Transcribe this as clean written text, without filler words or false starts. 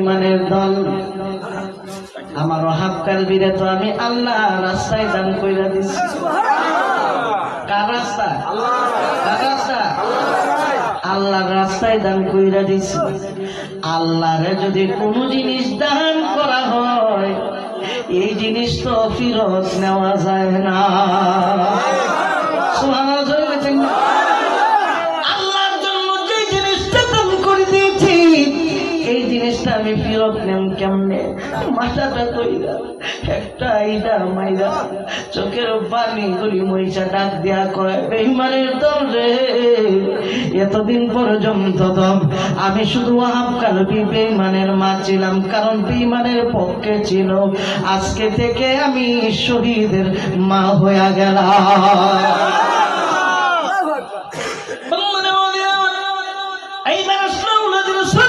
বেঈমানের দল আমার ওহাব কালবিরে তো আমি আল্লাহ রাস্তায় দান কইরা দিছি। কার রাস্তা? কার রাস্তা? আল্লাহর রাস্তায় দান কইরা দিছি। আল্লাহরে যদি কোনো জিনিস দান করা হয় এই জিনিস তো ফেরত নেওয়া যায় না। সুবহানাল্লাহ। আল্লাহর জন্য যে জিনিসটা দান করে দিয়েছি এই জিনিসটা আমি ফেরত নেম কেমনে? মাথাটা তৈরা একটা আইডা মাইরা চোখের পানি গুলি মইচা ডাক দেয়া কয়, বেঈমানের দল রে, এতদিন পর্যন্ত তো আমি শুধু ওয়াহাব কালবি বেঈমানের মা ছিলাম, কারণ বেঈমানের পক্ষে ছিল। আজকে থেকে আমি শহীদের মা হয়ে গেলাম। এইবার আসলে